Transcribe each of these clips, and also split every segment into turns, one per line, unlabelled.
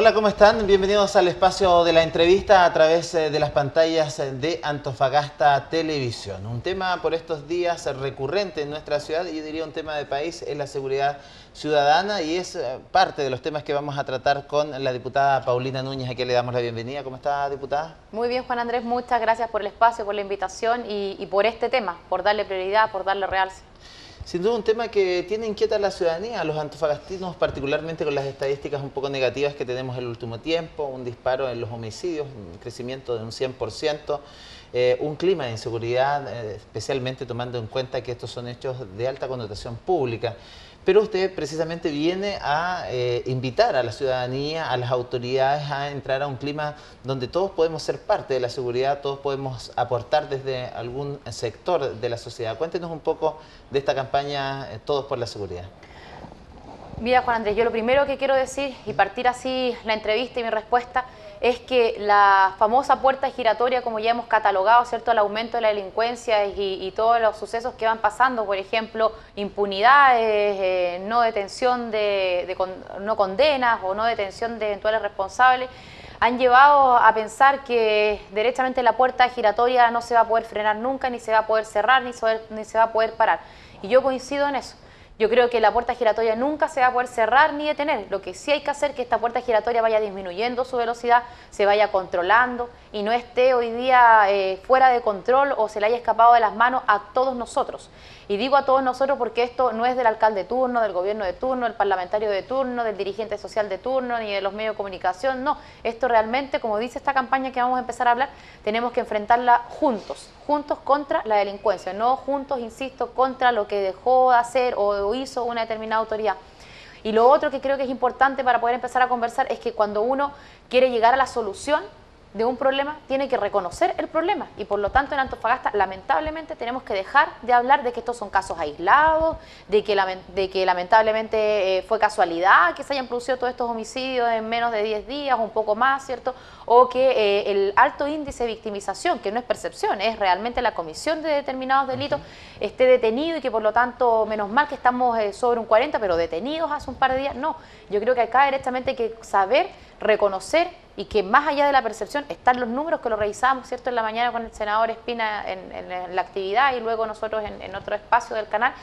Hola, ¿cómo están? Bienvenidos al espacio de la entrevista a través de las pantallas de Antofagasta Televisión. Un tema por estos días recurrente en nuestra ciudad, y yo diría un tema de país, es la seguridad ciudadana, y es parte de los temas que vamos a tratar con la diputada Paulina Núñez, a quien le damos la bienvenida. ¿Cómo está, diputada?
Muy bien, Juan Andrés, muchas gracias por el espacio, por la invitación y por este tema, por darle prioridad, por darle realce.
Sin duda un tema que tiene inquieta a la ciudadanía, a los antofagastinos, particularmente con las estadísticas un poco negativas que tenemos en el último tiempo, un disparo en los homicidios, un crecimiento de un 100%, un clima de inseguridad, especialmente tomando en cuenta que estos son hechos de alta connotación pública. Pero usted precisamente viene a invitar a la ciudadanía, a las autoridades, a entrar a un clima donde todos podemos ser parte de la seguridad, todos podemos aportar desde algún sector de la sociedad. Cuéntenos un poco de esta campaña Todos por la Seguridad.
Mira, Juan Andrés, yo lo primero que quiero decir, y partir así la entrevista y mi respuesta, es que la famosa puerta giratoria, como ya hemos catalogado, ¿cierto?, el aumento de la delincuencia y todos los sucesos que van pasando, por ejemplo, impunidades, no detención no condenas o no detención de eventuales responsables, han llevado a pensar que derechamente la puerta giratoria no se va a poder frenar nunca, ni se va a poder cerrar, ni se va a poder parar. Y yo coincido en eso. Yo creo que la puerta giratoria nunca se va a poder cerrar ni detener. Lo que sí hay que hacer es que esta puerta giratoria vaya disminuyendo su velocidad, se vaya controlando y no esté hoy día fuera de control o se le haya escapado de las manos a todos nosotros. Y digo a todos nosotros porque esto no es del alcalde de turno, del gobierno de turno, del parlamentario de turno, del dirigente social de turno, ni de los medios de comunicación, no. Esto realmente, como dice esta campaña que vamos a empezar a hablar, tenemos que enfrentarla juntos contra la delincuencia, no juntos, insisto, contra lo que dejó de hacer o hizo una determinada autoridad. Y lo otro que creo que es importante para poder empezar a conversar es que cuando uno quiere llegar a la solución de un problema, tiene que reconocer el problema, y por lo tanto en Antofagasta lamentablemente tenemos que dejar de hablar de que estos son casos aislados, de que lamentablemente fue casualidad que se hayan producido todos estos homicidios en menos de 10 días o un poco más, ¿cierto? O que el alto índice de victimización, que no es percepción, es realmente la comisión de determinados delitos, esté detenido, y que por lo tanto, menos mal que estamos sobre un 40, pero detenidos hace un par de días, no. Yo creo que acá directamente hay que saber reconocer, y que más allá de la percepción están los números que lo revisamos, ¿cierto?, en la mañana con el senador Espina en la actividad y luego nosotros en otro espacio del canal.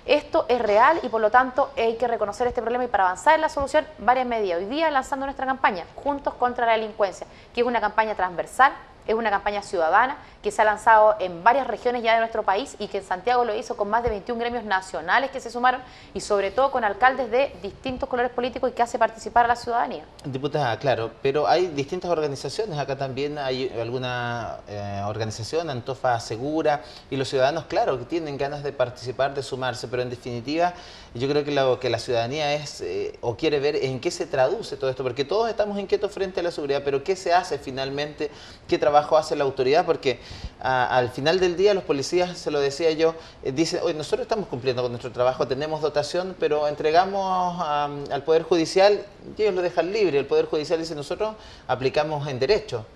Esto es real y por lo tanto hay que reconocer este problema, y para avanzar en la solución, varias medidas. Hoy día lanzando nuestra campaña Juntos contra la Delincuencia, que es una campaña transversal, es una campaña ciudadana que se ha lanzado en varias regiones ya de nuestro país, y que en Santiago lo hizo con más de 21 gremios nacionales que se sumaron, y sobre todo con alcaldes de distintos colores políticos, y que hace participar a la ciudadanía.
Diputada, claro, pero hay distintas organizaciones, acá también hay alguna organización, Antofa Segura, y los ciudadanos, claro, que tienen ganas de participar, de sumarse, pero en definitiva yo creo que lo que la ciudadanía es o quiere ver es en qué se traduce todo esto, porque todos estamos inquietos frente a la seguridad, pero ¿qué se hace finalmente? ¿Qué trabajo hace la autoridad? Porque al final del día los policías, se lo decía yo, dicen, oye, nosotros estamos cumpliendo con nuestro trabajo, tenemos dotación, pero entregamos al Poder Judicial y ellos lo dejan libre. El Poder Judicial dice, nosotros aplicamos en derecho.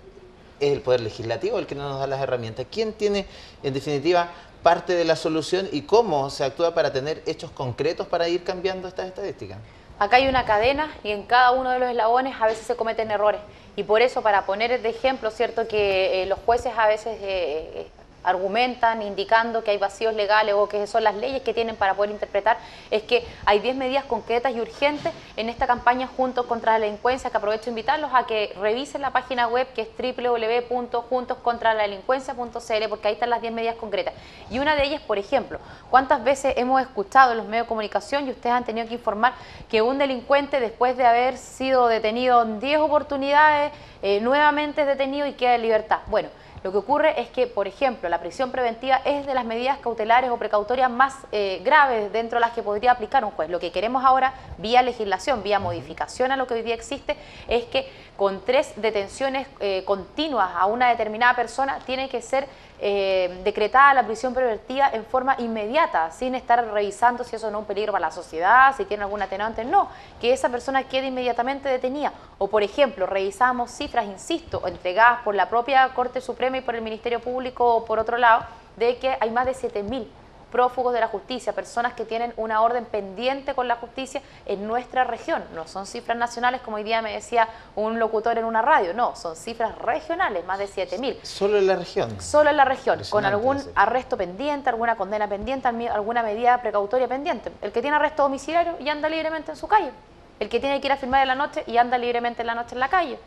Es el Poder Legislativo el que no nos da las herramientas. ¿Quién tiene, en definitiva, parte de la solución, y cómo se actúa para tener hechos concretos para ir cambiando estas estadísticas?
Acá hay una cadena, y en cada uno de los eslabones a veces se cometen errores. Y por eso, para poner de ejemplo, ¿cierto?, que los jueces a veces argumentan indicando que hay vacíos legales o que son las leyes que tienen para poder interpretar, es que hay 10 medidas concretas y urgentes en esta campaña Juntos contra la Delincuencia, que aprovecho de invitarlos a que revisen la página web, que es www.juntoscontraladelincuencia.cl, porque ahí están las 10 medidas concretas. Y una de ellas, por ejemplo, ¿cuántas veces hemos escuchado en los medios de comunicación, y ustedes han tenido que informar, que un delincuente, después de haber sido detenido en 10 oportunidades, nuevamente es detenido y queda en libertad? Bueno, lo que ocurre es que, por ejemplo, la prisión preventiva es de las medidas cautelares o precautorias más graves dentro de las que podría aplicar un juez. Lo que queremos ahora, vía legislación, vía modificación a lo que hoy día existe, es que con 3 detenciones continuas a una determinada persona tiene que ser decretada la prisión preventiva en forma inmediata, sin estar revisando si eso no es un peligro para la sociedad, si tiene algún atenuante, no, que esa persona quede inmediatamente detenida. O, por ejemplo, revisamos cifras, insisto, entregadas por la propia Corte Suprema y por el Ministerio Público, por otro lado, de que hay más de 7.000 prófugos de la justicia, personas que tienen una orden pendiente con la justicia en nuestra región. No son cifras nacionales, como hoy día me decía un locutor en una radio, no, son cifras regionales, más de 7.000.
¿Solo en la región?
Solo en la región, con algún arresto pendiente, alguna condena pendiente, alguna medida precautoria pendiente. El que tiene arresto domiciliario y anda libremente en su calle. El que tiene que ir a firmar en la noche y anda libremente en la noche en la calle.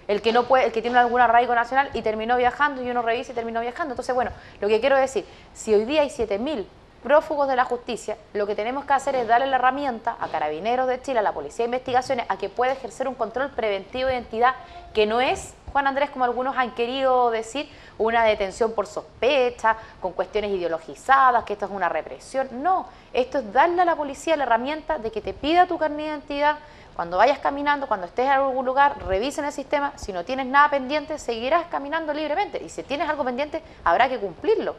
El que no puede, el que tiene algún arraigo nacional y terminó viajando y uno revisa y terminó viajando. Entonces, bueno, lo que quiero decir, si hoy día hay 7.000 prófugos de la justicia, lo que tenemos que hacer es darle la herramienta a Carabineros de Chile, a la Policía de Investigaciones, a que pueda ejercer un control preventivo de identidad, que no es, Juan Andrés, como algunos han querido decir, una detención por sospecha, con cuestiones ideologizadas, que esto es una represión. No, esto es darle a la policía la herramienta de que te pida tu carnet de identidad. Cuando vayas caminando, cuando estés en algún lugar, revisen el sistema. Si no tienes nada pendiente, seguirás caminando libremente. Y si tienes algo pendiente, habrá que cumplirlo.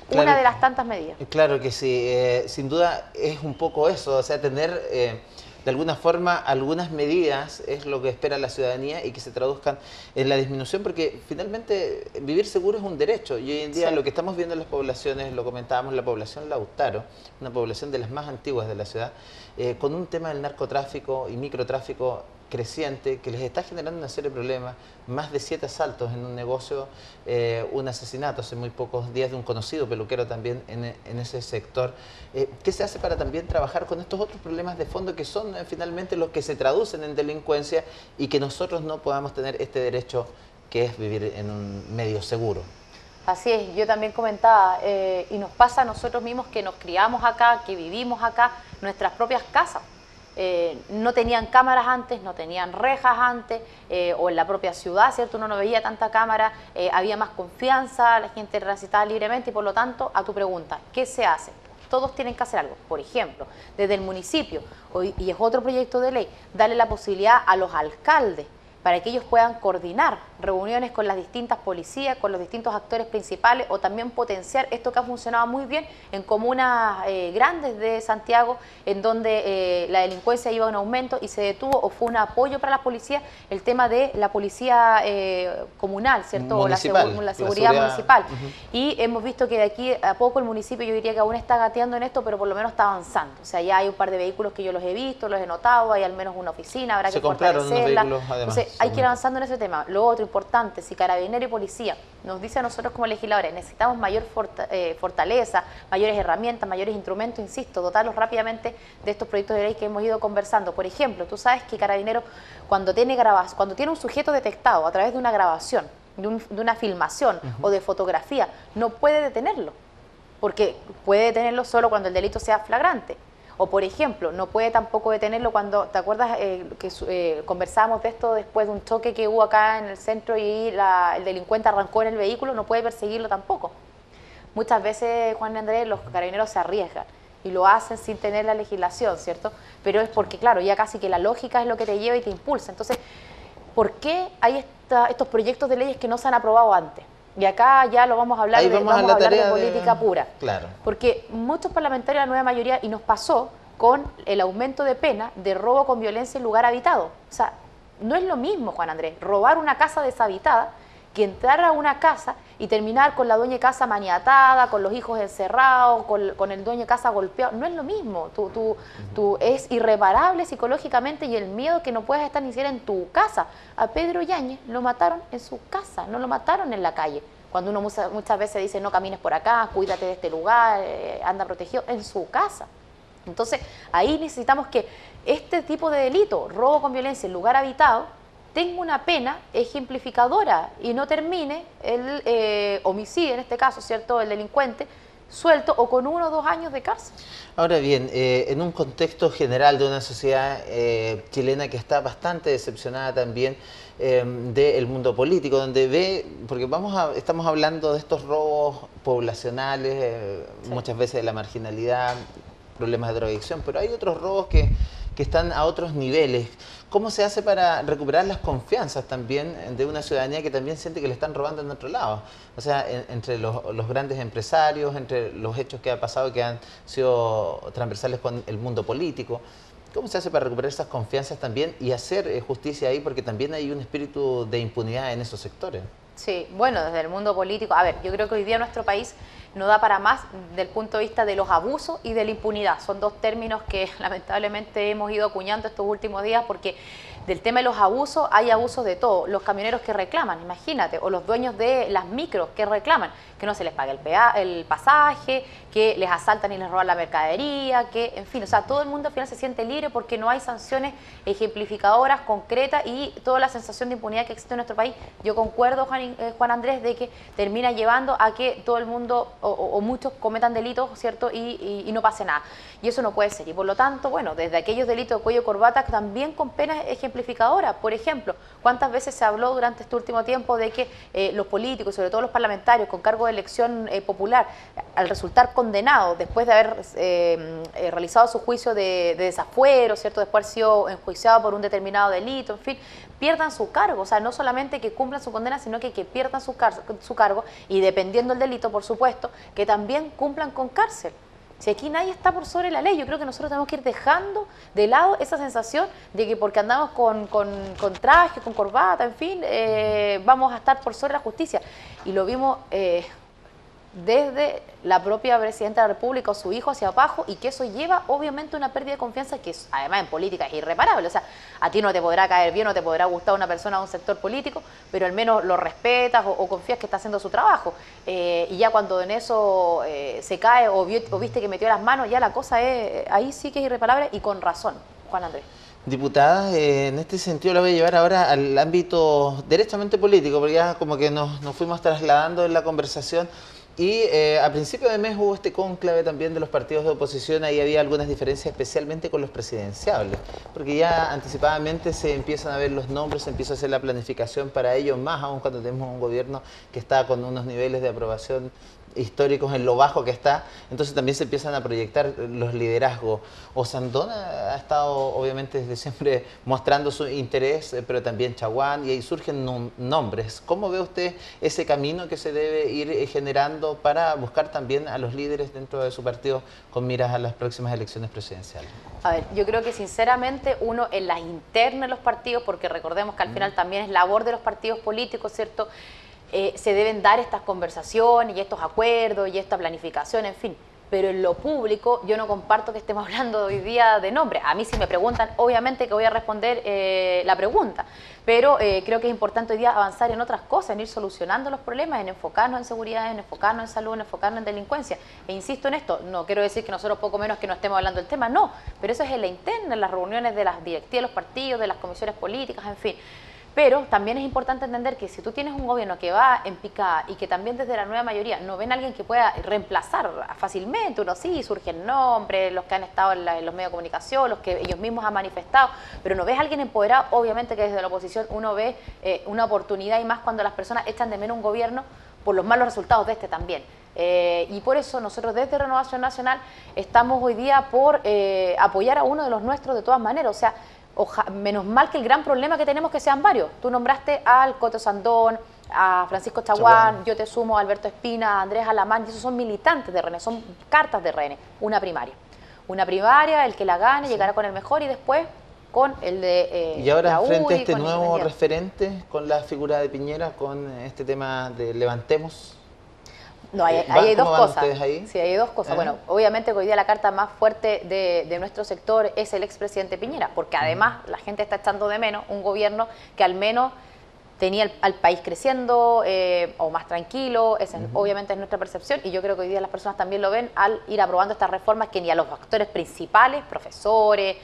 Claro, una de las tantas medidas.
Claro que sí. Sin duda es un poco eso. O sea, tener de alguna forma algunas medidas es lo que espera la ciudadanía y que se traduzcan en la disminución, porque finalmente vivir seguro es un derecho. Y hoy en día lo que estamos viendo en las poblaciones, lo comentábamos, la población Lautaro, una población de las más antiguas de la ciudad, con un tema del narcotráfico y microtráfico creciente que les está generando una serie de problemas, más de 7 asaltos en un negocio, un asesinato hace muy pocos días de un conocido peluquero también en ese sector. ¿Qué se hace para también trabajar con estos otros problemas de fondo que son finalmente los que se traducen en delincuencia y que nosotros no podamos tener este derecho que es vivir en un medio seguro?
Así es, yo también comentaba, y nos pasa a nosotros mismos que nos criamos acá, que vivimos acá, nuestras propias casas. No tenían cámaras antes, no tenían rejas antes, o en la propia ciudad, ¿cierto? Uno no veía tanta cámara, había más confianza, la gente transitaba libremente y por lo tanto, a tu pregunta, ¿qué se hace? Todos tienen que hacer algo. Por ejemplo, desde el municipio, y es otro proyecto de ley, darle la posibilidad a los alcaldes para que ellos puedan coordinar reuniones con las distintas policías, con los distintos actores principales, o también potenciar esto que ha funcionado muy bien en comunas grandes de Santiago, en donde la delincuencia iba en aumento y se detuvo, o fue un apoyo para las policías, el tema de la policía comunal, ¿cierto?
Municipal,
o la seguridad municipal.
Uh-huh.
Y hemos visto que de aquí a poco el municipio, yo diría que aún está gateando en esto, pero por lo menos está avanzando. O sea, ya hay un par de vehículos que yo los he visto, los he notado, hay al menos una oficina, habrá que fortalecerla. Entonces, hay que ir avanzando en ese tema. Lo otro importante, si Carabinero y Policía nos dice a nosotros como legisladores, necesitamos mayor fortaleza, mayores herramientas, mayores instrumentos, insisto, dotarlos rápidamente de estos proyectos de ley que hemos ido conversando. Por ejemplo, tú sabes que Carabinero, cuando tiene un sujeto detectado a través de una grabación, de una filmación o de fotografía, no puede detenerlo, porque puede detenerlo solo cuando el delito sea flagrante. O, por ejemplo, no puede tampoco detenerlo cuando, ¿te acuerdas que conversábamos de esto después de un choque que hubo acá en el centro y el delincuente arrancó en el vehículo? No puede perseguirlo tampoco. Muchas veces, Juan Andrés, los carabineros se arriesgan y lo hacen sin tener la legislación, ¿cierto? Pero es porque, claro, ya casi que la lógica es lo que te lleva y te impulsa. Entonces, ¿por qué hay estos proyectos de leyes que no se han aprobado antes? Y acá ya lo vamos a hablar, vamos a hablar de política pura.
Claro.
Porque muchos parlamentarios, la nueva mayoría, y nos pasó con el aumento de pena de robo con violencia en lugar habitado. O sea, no es lo mismo, Juan Andrés, robar una casa deshabitada que entrar a una casa y terminar con la dueña de casa maniatada, con los hijos encerrados, con el dueño de casa golpeado. No es lo mismo. Es irreparable psicológicamente y el miedo que no puedas estar ni siquiera en tu casa. A Pedro Yáñez lo mataron en su casa, no lo mataron en la calle. Cuando uno muchas veces dice no camines por acá, cuídate de este lugar, anda protegido, en su casa. Entonces, ahí necesitamos que este tipo de delito, robo con violencia en lugar habitado, tenga una pena ejemplificadora y no termine el homicidio, en este caso, ¿cierto?, el delincuente, suelto o con 1 o 2 años de cárcel.
Ahora bien, en un contexto general de una sociedad chilena que está bastante decepcionada también del mundo político, donde porque estamos hablando de estos robos poblacionales, sí, muchas veces de la marginalidad, problemas de drogadicción, pero hay otros robos que están a otros niveles. ¿Cómo se hace para recuperar las confianzas también de una ciudadanía que también siente que le están robando en otro lado? O sea, entre los grandes empresarios, entre los hechos que ha pasado que han sido transversales con el mundo político. ¿Cómo se hace para recuperar esas confianzas también y hacer justicia ahí? Porque también hay un espíritu de impunidad en esos sectores.
Sí, bueno, desde el mundo político, a ver, yo creo que hoy día nuestro país no da para más del punto de vista de los abusos y de la impunidad. Son dos términos que lamentablemente hemos ido acuñando estos últimos días porque del tema de los abusos hay abusos de todo. Los camioneros que reclaman, imagínate, o los dueños de las micros que reclaman, que no se les pague el pasaje, que les asaltan y les roban la mercadería, que, en fin, o sea, todo el mundo al final se siente libre porque no hay sanciones ejemplificadoras, concretas y toda la sensación de impunidad que existe en nuestro país. Yo concuerdo, Juan Andrés, de que termina llevando a que todo el mundo o muchos cometan delitos, ¿cierto? Y no pase nada. Y eso no puede ser. Y por lo tanto, bueno, desde aquellos delitos de cuello corbata también con penas ejemplificadoras. Por ejemplo, ¿cuántas veces se habló durante este último tiempo de que los políticos, sobre todo los parlamentarios con cargo de elección popular, al resultar condenados después de haber realizado su juicio de desafuero, ¿cierto? Después de haber sido enjuiciado por un determinado delito, en fin, pierdan su cargo? O sea, no solamente que cumplan su condena, sino que pierdan su cargo y dependiendo del delito, por supuesto, que también cumplan con cárcel. Si aquí nadie está por sobre la ley, yo creo que nosotros tenemos que ir dejando de lado esa sensación de que porque andamos con traje, con corbata, en fin, vamos a estar por sobre la justicia. Y lo vimos desde la propia presidenta de la República o su hijo hacia abajo, y que eso lleva obviamente una pérdida de confianza que además en política es irreparable. O sea, a ti no te podrá caer bien, no te podrá gustar una persona de un sector político, pero al menos lo respetas o confías que está haciendo su trabajo. Y ya cuando en eso se cae o viste que metió las manos, ya la cosa es, ahí sí que es irreparable y con razón, Juan Andrés.
Diputada, en este sentido la voy a llevar ahora al ámbito directamente político, porque ya como que nos fuimos trasladando en la conversación. Y a principio de mes hubo este cónclave también de los partidos de oposición, ahí había algunas diferencias especialmente con los presidenciables, porque ya anticipadamente se empiezan a ver los nombres, se empieza a hacer la planificación para ellos, más aún cuando tenemos un gobierno que está con unos niveles de aprobación históricos en lo bajo que está, entonces también se empiezan a proyectar los liderazgos. Osandona ha estado obviamente desde siempre mostrando su interés, pero también Chaguán, y ahí surgen nombres. ¿Cómo ve usted ese camino que se debe ir generando para buscar también a los líderes dentro de su partido con miras a las próximas elecciones presidenciales?
A ver, yo creo que sinceramente uno en las internas de los partidos, porque recordemos que al final también es labor de los partidos políticos, ¿cierto?, se deben dar estas conversaciones y estos acuerdos y esta planificación, en fin. Pero en lo público yo no comparto que estemos hablando hoy día de nombre. A mí si me preguntan, obviamente que voy a responder la pregunta, pero creo que es importante hoy día avanzar en otras cosas, en ir solucionando los problemas, en enfocarnos en seguridad, en enfocarnos en salud, en enfocarnos en delincuencia. E insisto en esto, no quiero decir que nosotros poco menos que no estemos hablando del tema, no, pero eso es en la interna, en las reuniones de las directivas de los partidos, de las comisiones políticas, en fin. Pero también es importante entender que si tú tienes un gobierno que va en picada y que también desde la nueva mayoría no ven a alguien que pueda reemplazar fácilmente, uno sí, surgen nombres, los que han estado en los medios de comunicación, los que ellos mismos han manifestado, pero no ves a alguien empoderado, obviamente que desde la oposición uno ve una oportunidad, y más cuando las personas echan de menos un gobierno por los malos resultados de este también. Y por eso nosotros desde Renovación Nacional estamos hoy día por apoyar a uno de los nuestros de todas maneras, o sea, menos mal que el gran problema que tenemos que sean varios. Tú nombraste al Coto Sandón, a Francisco Chaguán, yo te sumo a Alberto Espina, a Andrés Alamán, y esos son militantes de RN, son cartas de RN, una primaria. Una primaria, el que la gane llegará con el mejor y después con el de
y ahora
la UDI,
frente a este
con
nuevo referente, con la figura de Piñera, con este tema de Levantemos.
No, hay dos cosas.
Ahí?
Sí, hay dos cosas. Bueno, obviamente que hoy día la carta más fuerte de nuestro sector es el expresidente Piñera, porque además la gente está echando de menos un gobierno que al menos tenía al país creciendo o más tranquilo. Esa obviamente es nuestra percepción, y yo creo que hoy día las personas también lo ven al ir aprobando estas reformas que ni a los actores principales, profesores,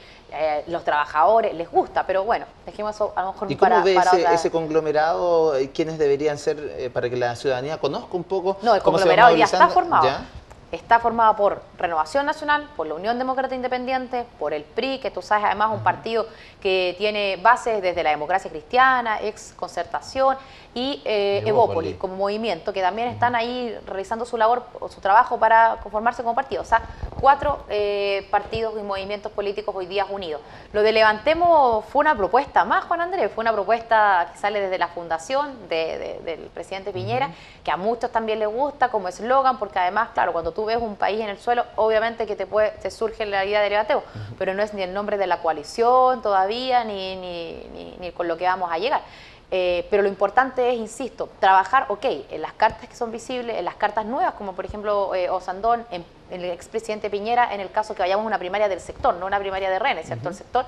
los trabajadores, les gusta, pero bueno, dejemos eso a lo mejor
¿Y cómo ve
para
ese conglomerado? ¿Quiénes deberían ser para que la ciudadanía conozca un poco?
No, el
cómo
conglomerado ya está formado.
¿Ya?
Está formada por Renovación Nacional, por la Unión Demócrata Independiente, por el PRI, que tú sabes además un partido que tiene bases desde la democracia cristiana, ex Concertación, y Evópolis como movimiento, que también están ahí realizando su labor o su trabajo para conformarse como partido. O sea, 4 partidos y movimientos políticos hoy día unidos. Lo de Levantemos fue una propuesta más, Juan Andrés, fue una propuesta que sale desde la fundación del presidente Piñera, que a muchos también les gusta como eslogan, porque además, claro, cuando tú ves un país en el suelo, obviamente que te surge la idea de Levantemos, pero no es ni el nombre de la coalición todavía, ni con lo que vamos a llegar. pero lo importante es, insisto, trabajar, en las cartas que son visibles, en las cartas nuevas, como por ejemplo Osandón, en el expresidente Piñera, en el caso que vayamos a una primaria del sector, no una primaria de Rennes, ¿cierto? El sector.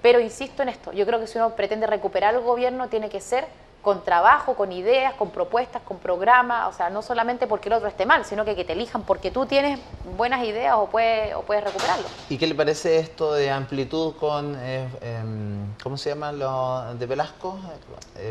Pero insisto en esto, yo creo que si uno pretende recuperar el gobierno, tiene que ser con trabajo, con ideas, con propuestas, con programas, o sea, no solamente porque el otro esté mal, sino que te elijan porque tú tienes buenas ideas o puedes recuperarlo.
¿Y qué le parece esto de Amplitud con, ¿cómo se llama lo de Velasco?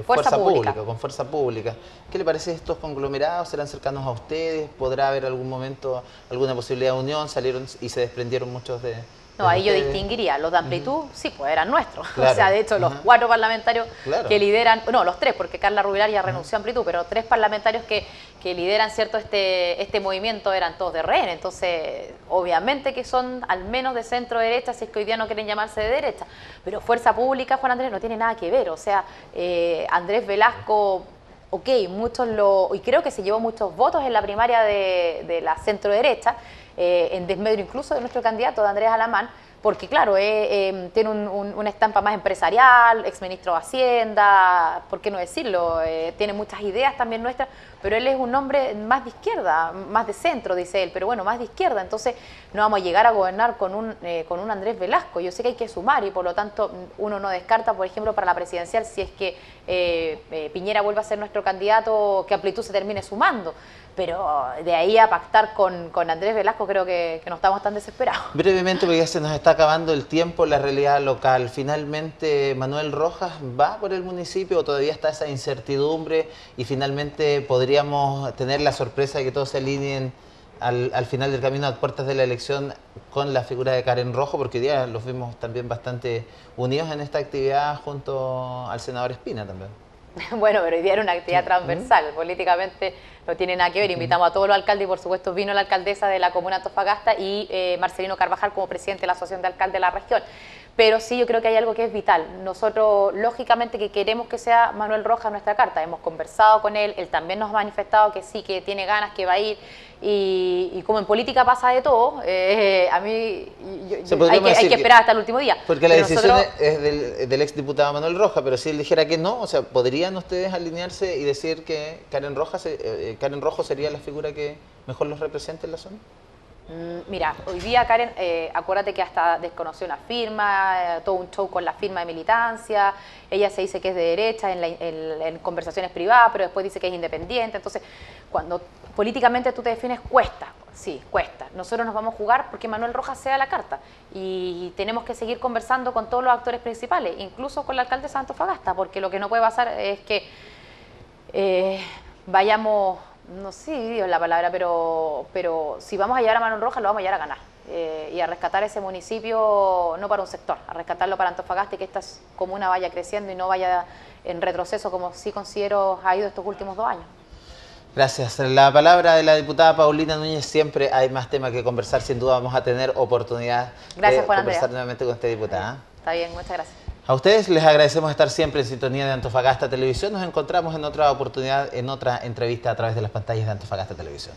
Fuerza Pública.
Con Fuerza Pública. ¿Qué le parece estos conglomerados? ¿Serán cercanos a ustedes? ¿Podrá haber algún momento, alguna posibilidad de unión? Salieron y se desprendieron muchos de...
No, ahí yo distinguiría, los de Amplitud, sí, pues eran nuestros.
Claro.
O sea, de hecho, los 4 parlamentarios que lideran, no, los 3, porque Carla Rubilar ya renunció a Amplitud, pero 3 parlamentarios que lideran, ¿cierto?, este movimiento eran todos de Rennes. Entonces, obviamente que son al menos de centro-derecha, si es que hoy día no quieren llamarse de derecha. Pero Fuerza Pública, Juan Andrés, no tiene nada que ver. O sea, Andrés Velasco... y creo que se llevó muchos votos en la primaria de la centro-derecha, en desmedro incluso de nuestro candidato, de Andrés Alamán, porque claro, tiene una estampa más empresarial, exministro de Hacienda, ¿por qué no decirlo? Tiene muchas ideas también nuestras, pero él es un hombre más de izquierda, más de centro, dice él, pero bueno, más de izquierda, entonces no vamos a llegar a gobernar con un Andrés Velasco. Yo sé que hay que sumar y por lo tanto uno no descarta, por ejemplo, para la presidencial, si es que Piñera vuelve a ser nuestro candidato, que Amplitud se termine sumando. Pero de ahí a pactar con Andrés Velasco creo que no estamos tan desesperados.
Brevemente, porque ya se nos está acabando el tiempo, la realidad local. ¿Finalmente Manuel Rojas va por el municipio o todavía está esa incertidumbre y finalmente podríamos tener la sorpresa de que todos se alineen al final del camino a puertas de la elección con la figura de Karen Rojo? Porque hoy día los vimos también bastante unidos en esta actividad junto al senador Espina también.
Bueno, pero hoy día era una actividad transversal, políticamente no tiene nada que ver. Invitamos a todos los alcaldes y por supuesto vino la alcaldesa de la comuna de Antofagasta y Marcelino Carvajal como presidente de la Asociación de Alcaldes de la región. Pero sí, yo creo que hay algo que es vital. Nosotros, lógicamente, que queremos que sea Manuel Rojas nuestra carta. Hemos conversado con él también nos ha manifestado que sí, que tiene ganas, que va a ir. Y como en política pasa de todo, a mí hay que esperar hasta el último día.
Porque la decisión es del exdiputado Manuel Rojas, pero si él dijera que no, o sea, ¿podrían ustedes alinearse y decir que Karen Rojo sería la figura que mejor los represente en la zona?
Mira, hoy día Karen, acuérdate que hasta desconoció una firma, todo un show con la firma de militancia, ella se dice que es de derecha en conversaciones privadas, pero después dice que es independiente, entonces cuando políticamente tú te defines cuesta, sí, cuesta. Nosotros nos vamos a jugar porque Manuel Rojas sea la carta y tenemos que seguir conversando con todos los actores principales, incluso con la alcaldesa de Antofagasta, porque lo que no puede pasar es que vayamos... No sé si es la palabra, pero si vamos a llevar a Manuel Rojas, lo vamos a llevar a ganar. Y a rescatar ese municipio, no para un sector, a rescatarlo para Antofagasta y que esta comuna vaya creciendo y no vaya en retroceso como sí considero ha ido estos últimos 2 años.
Gracias. La palabra de la diputada Paulina Núñez. Siempre hay más temas que conversar, sin duda vamos a tener oportunidad de conversar nuevamente con esta diputada.
Está bien, muchas gracias.
A ustedes les agradecemos estar siempre en sintonía de Antofagasta Televisión. Nos encontramos en otra oportunidad, en otra entrevista a través de las pantallas de Antofagasta Televisión.